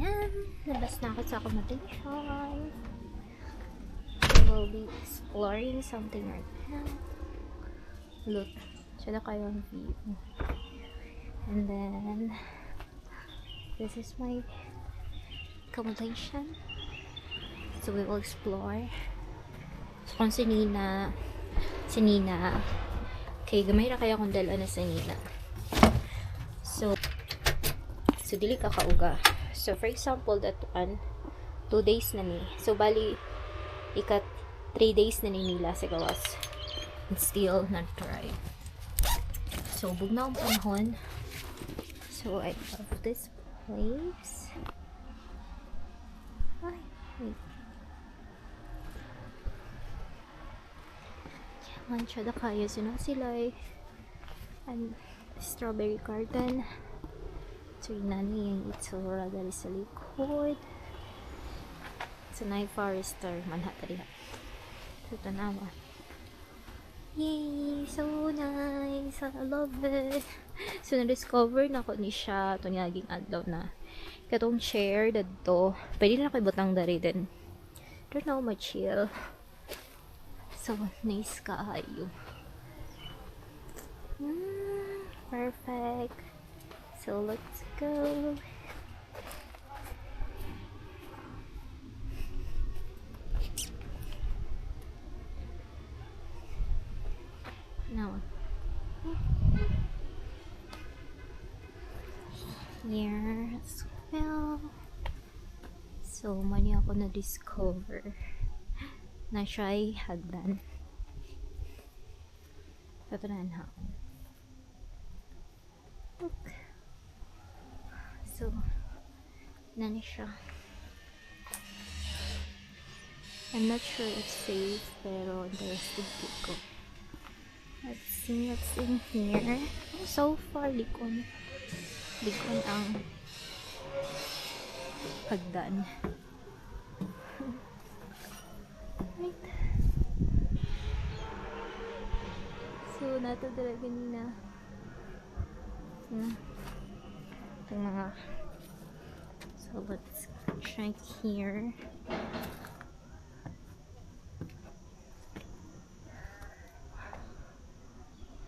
Ayan, labas na ako sa accommodation. We'll be exploring something right now. Look, siya na kayo ang view. And then, this is my accommodation. So we will explore. So kung si Nina, kay gamay ra kaya kung dala na si Nina. So dili ka kauga. So for example, that one, 2 days na ni. So bali, ikat 3 days na ni nila sa gawas. And still not try. So bugnaw ang panahon. So I love this place. Ay, wait. Yaman siya na kaya sila and strawberry garden. So yun na niya yung itsura dali sa likod. So na forester manhattan. So tanawa. Yay! So nice! I love it! So na-discover na ko ni siya itong naging adlaw na katong chair dadto. Pwede na ako ibutang dari din. Don't know much chill. So nice kaayo. Perfect. So let's go. Now, here as well. So many ako na-discover na siya ay hagdan. Tatanan ako. Look. So, nani siya. I'm not sure if safe, pero interested ko. Let's see what's in here. So far, likon ang hagdan. Right. So, nato talaga nina. Itong mga, so let's try here.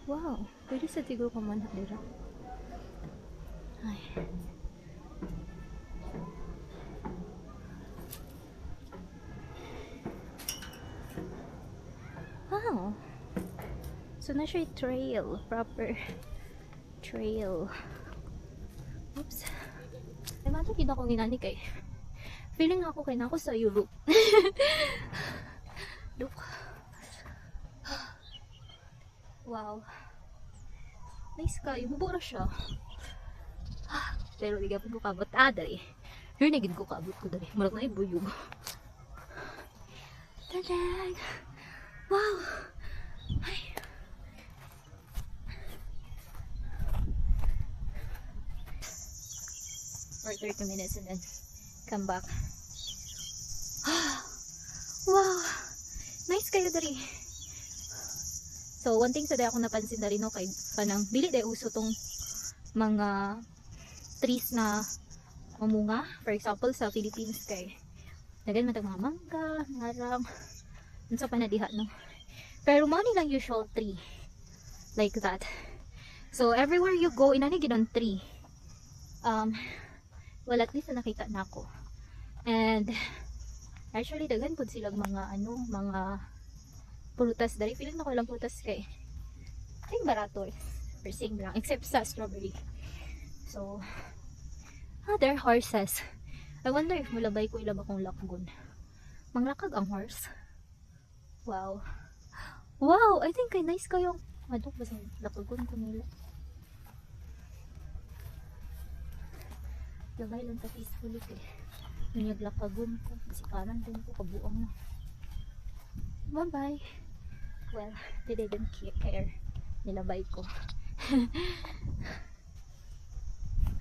Wow, pwede sa tigo ka man dira. Ay. Wow. So na siya trail, proper trail. Oops. Ay, matagid ako ginani kay. Feeling ako kay nako sa Europe. Look. Wow. Nice ka. Ibubo na siya. Pero di gapon ko kabot. Dari. Here na gid ko kabot ko dari. Marag na ibuyog. Tadag! Wow! Ay. For 30 minutes and then come back. Wow! Nice kayo dari. So, one thing sa day ako napansin na rin, no, kay panang dili day uso tong mga trees na mamunga. For example, sa Philippines kay dagan man tag mga mangga, ngarang, unsa pa na diha, no. Pero mo nilang usual tree like that. So, everywhere you go, inani gid tree. Well, at least na nakita na ako. And actually dagan pud silang mga mga prutas dari. Feeling na ko lang prutas kay I think barato per sing lang except sa strawberry. So there are horses. I wonder if mulabay ko ilaba kong lakgon. Manglakag ang horse. Wow, I think kay nice kayo adok ba sa lakgon ko nila. Labay lang ta peacefully kay nanyaglakagon ko kasi kanan din ko kabuang na. Bye bye. Well, they didn't care. Nilabay ko.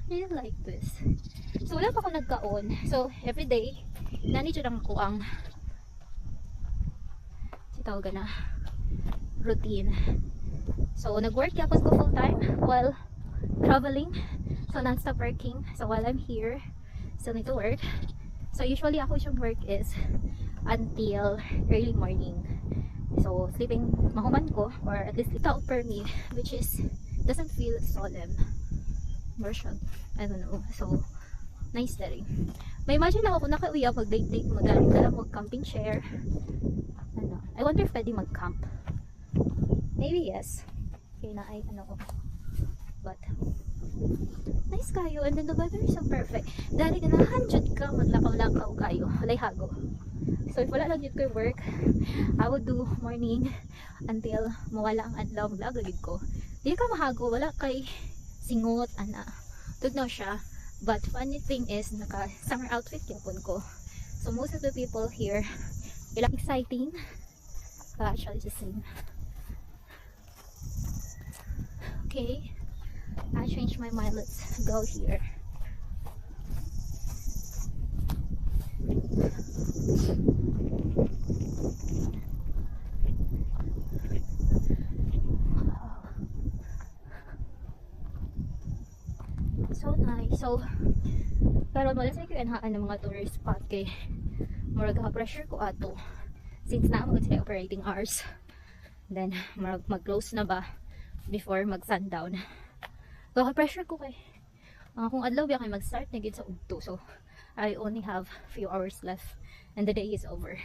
I like this. So, wala pa ako nagkaon. So, everyday, nanito lang ako ang tawag na routine. So, nag-work ako full time while traveling. So, non-stop working. So, while I'm here, still need to work. So usually ako yung work is until early morning. So sleeping mahuman ko, or at least ito per me, which is doesn't feel solemn. More siyang, I don't know. So nice na rin. May imagine ako kung nakauwi ako mag-date mo dala mag-camping chair. Ano, I wonder if pwede mag-camp. Maybe yes. Okay na ay ano ko. But nice kayo, and then the weather is so perfect. Dahil na 100 ka maglakaw-lakaw kayo, walay hago. So if wala lang yun ko yung work, I would do morning until mawala ang adlaw, maglagagid ko. Hindi ka mahago, wala kay singot, ana. Tugnaw siya. But funny thing is, naka summer outfit yapon ko. So most of the people here, ilang exciting. Actually it's the same. Okay, I changed my mind. Let's go here. So nice. So pero mo sa QNhaan ng mga tourist spot kay murag pressure ko ato since na mo sila operating hours. Then mag-close na ba before mag-sundown. Pressure ko kay kung adlaw biya kay mag-start na gid sa ugto. So I only have few hours left and the day is over.